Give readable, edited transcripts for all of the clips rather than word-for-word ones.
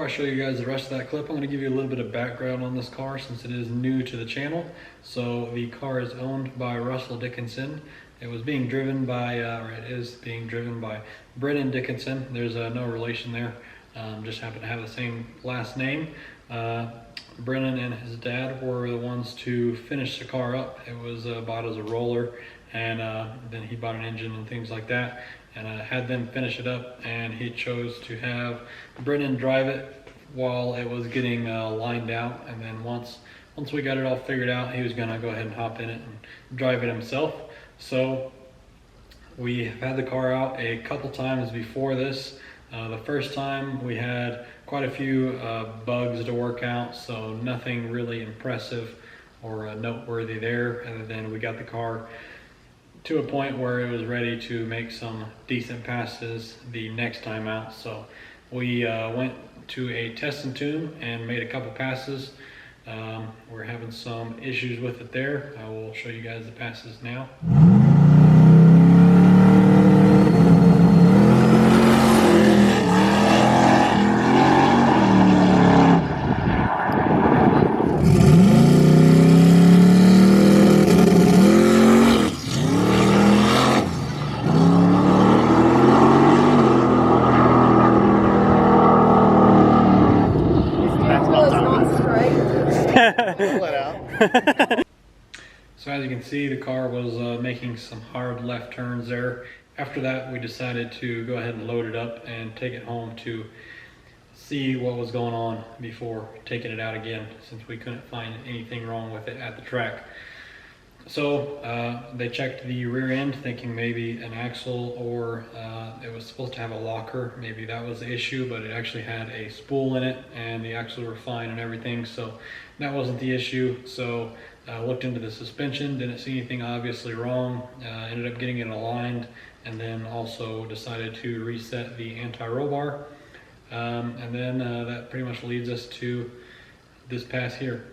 Before I show you guys the rest of that clip, I'm going to give you a little bit of background on this car since it is new to the channel. So the car is owned by Russell Dickinson. It was being driven by, or it is being driven by Brennan Dickinson. There's no relation there, just happen to have the same last name. Brennan and his dad were the ones to finish the car up. It was bought as a roller, and then he bought an engine and things like that, and had them finish it up, and he chose to have Brennan drive it while it was getting lined out. And then once we got it all figured out, he was gonna go ahead and hop in it and drive it himself. So we have had the car out a couple times before this. The first time we had quite a few bugs to work out, so nothing really impressive or noteworthy there, other than we got the car to a point where it was ready to make some decent passes the next time out. So we went to a test and tune and made a couple passes. We're having some issues with it there. I will show you guys the passes now. So as you can see, the car was making some hard left turns there. After that, we decided to go ahead and load it up and take it home to see what was going on before taking it out again, since we couldn't find anything wrong with it at the track. So they checked the rear end, thinking maybe an axle, or it was supposed to have a locker. Maybe that was the issue, but it actually had a spool in it, and the axles were fine and everything, so that wasn't the issue. So looked into the suspension, didn't see anything obviously wrong, ended up getting it aligned, and then also decided to reset the anti-roll bar. And then that pretty much leads us to this pass here.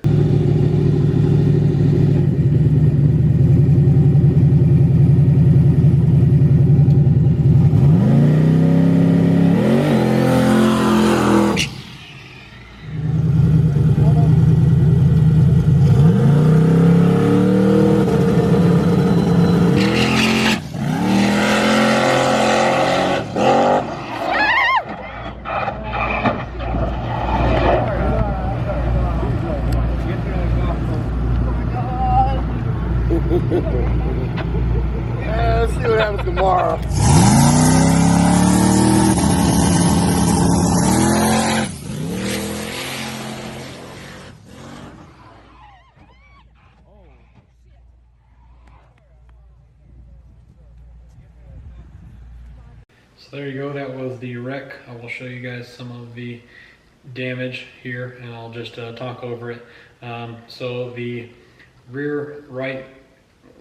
Let's see what happens tomorrow. So there you go, that was the wreck. I will show you guys some of the damage here, and I'll just talk over it. So the rear right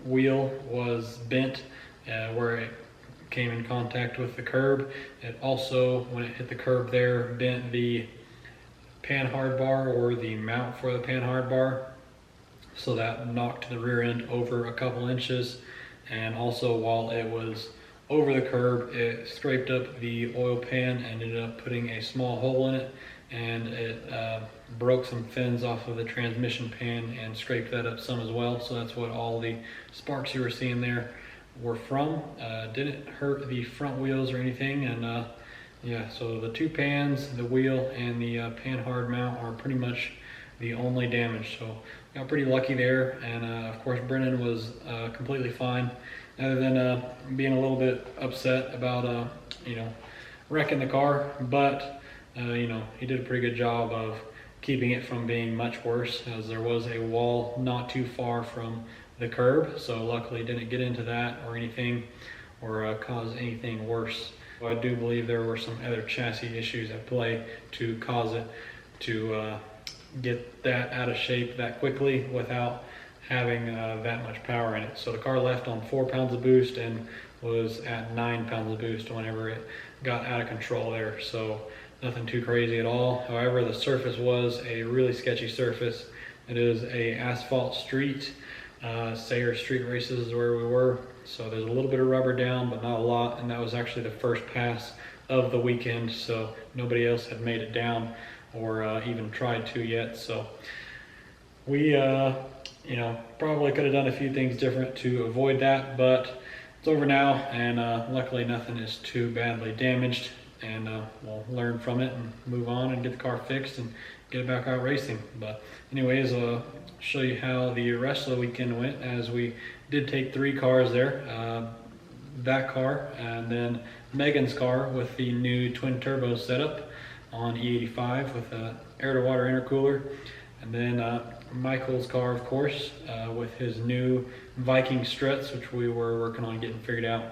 wheel was bent where it came in contact with the curb. It also, when it hit the curb there, bent the panhard bar, or the mount for the panhard bar, so that knocked the rear end over a couple inches. And also, while it was over the curb, it scraped up the oil pan and ended up putting a small hole in it, and it broke some fins off of the transmission pan and scraped that up some as well. So that's what all the sparks you were seeing there were from. Didn't hurt the front wheels or anything, and yeah, so the two pans, the wheel, and the panhard mount are pretty much the only damage. So got pretty lucky there, and of course Brennan was completely fine, other than being a little bit upset about you know, wrecking the car. But you know, he did a pretty good job of keeping it from being much worse, as there was a wall not too far from the curb. So luckily didn't get into that or anything, or cause anything worse. I do believe there were some other chassis issues at play to cause it to get that out of shape that quickly without having that much power in it. So the car left on 4 pounds of boost and was at 9 pounds of boost whenever it got out of control there. So nothing too crazy at all. However, the surface was a really sketchy surface. It is a asphalt street. Sayre Street Races is where we were. So there's a little bit of rubber down, but not a lot. And that was actually the first pass of the weekend. So nobody else had made it down or even tried to yet. So we probably could have done a few things different to avoid that, but it's over now, and luckily nothing is too badly damaged, and we'll learn from it and move on and get the car fixed and get it back out racing. But anyways, I'll show you how the rest of the weekend went, as we did take 3 cars there. That car, and then Megan's car with the new twin turbo setup on E85 with an air to water intercooler, and then Michael's car, of course, with his new Viking struts, which we were working on getting figured out.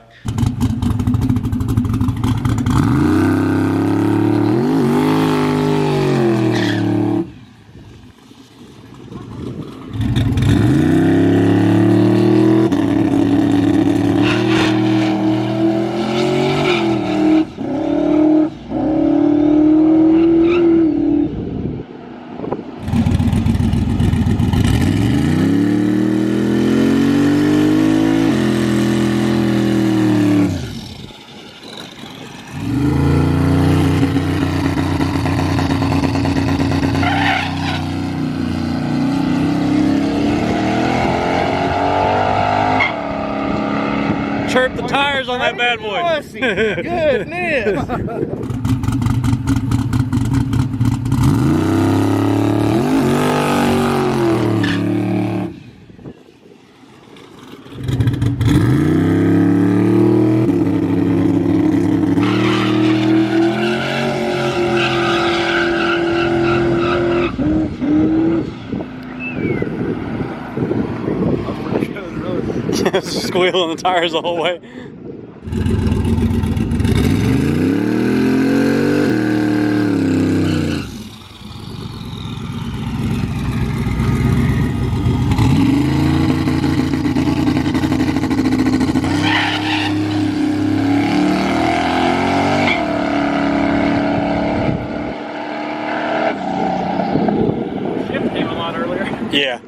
Chirp the tires on that bad boy. Goodness. Squealing the tires the whole way. It came a lot earlier. Yeah.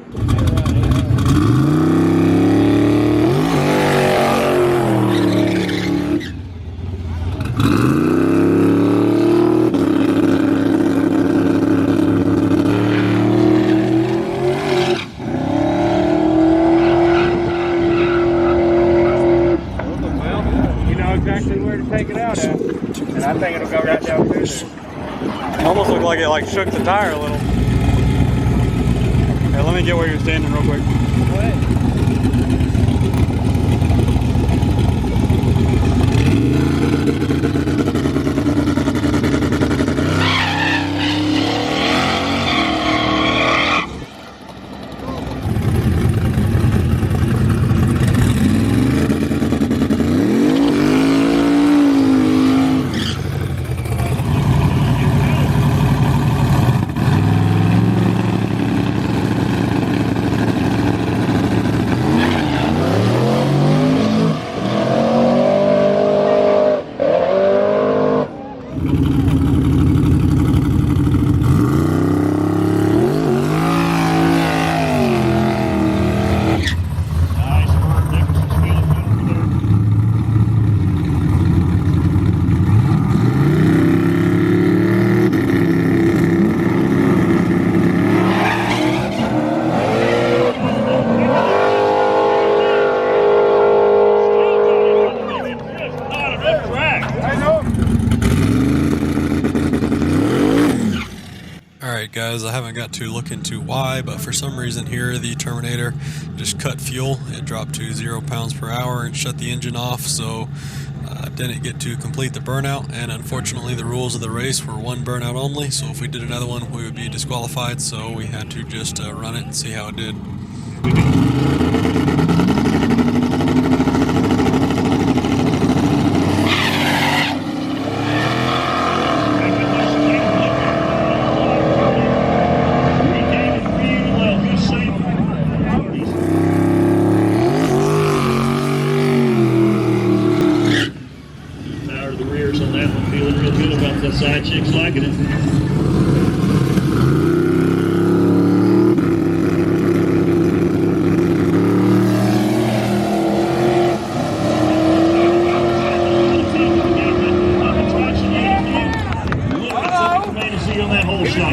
Take it out at, and I think it'll go right down through there. It almost looked like it shook the tire a little. Hey, let me get where you're standing real quick. Go ahead. Alright guys, I haven't got to look into why, but for some reason here the Terminator just cut fuel. It dropped to 0 pounds per hour and shut the engine off, so didn't get to complete the burnout, and unfortunately the rules of the race were 1 burnout only, so if we did another one we would be disqualified, so we had to just run it and see how it did. Side chicks liking it. See on that whole shot.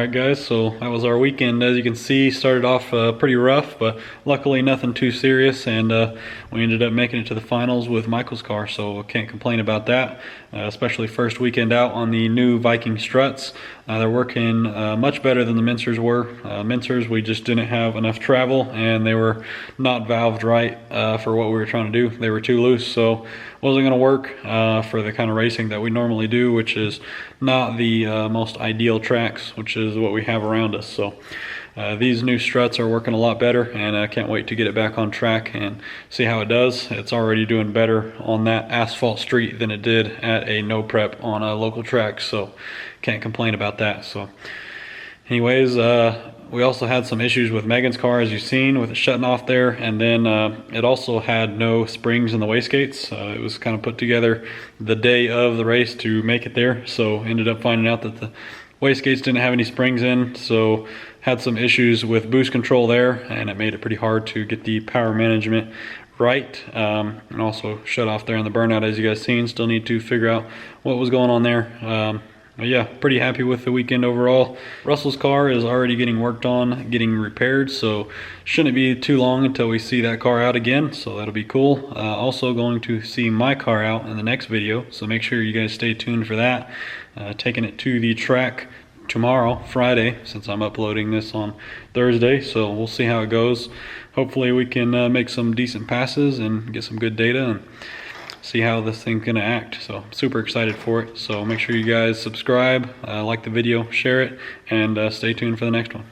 Alright guys, so that was our weekend. As you can see, started off pretty rough, but luckily nothing too serious, and we ended up making it to the finals with Michael's car, so I can't complain about that. Especially first weekend out on the new Viking struts. They're working much better than the Mincers were. Mincers, we just didn't have enough travel, and they were not valved right for what we were trying to do. They were too loose, so wasn't going to work for the kind of racing that we normally do, which is not the most ideal tracks, which is what we have around us. So these new struts are working a lot better, and I can't wait to get it back on track and see how it does. It's already doing better on that asphalt street than it did at a no prep on a local track, so can't complain about that. So anyways, we also had some issues with Megan's car, as you've seen, with it shutting off there, and then it also had no springs in the wastegates. It was kind of put together the day of the race to make it there, so ended up finding out that the wastegates didn't have any springs in, so had some issues with boost control there, and it made it pretty hard to get the power management right, and also shut off there in the burnout, as you guys seen. Still need to figure out what was going on there. But yeah, pretty happy with the weekend overall. Russell's car is already getting worked on, getting repaired, so shouldn't be too long until we see that car out again, so that'll be cool. Also going to see my car out in the next video, so make sure you guys stay tuned for that. Taking it to the track tomorrow, Friday, since I'm uploading this on Thursday, so we'll see how it goes. Hopefully we can make some decent passes and get some good data and see how this thing's gonna act. So super excited for it. So make sure you guys subscribe, like the video, share it, and stay tuned for the next one.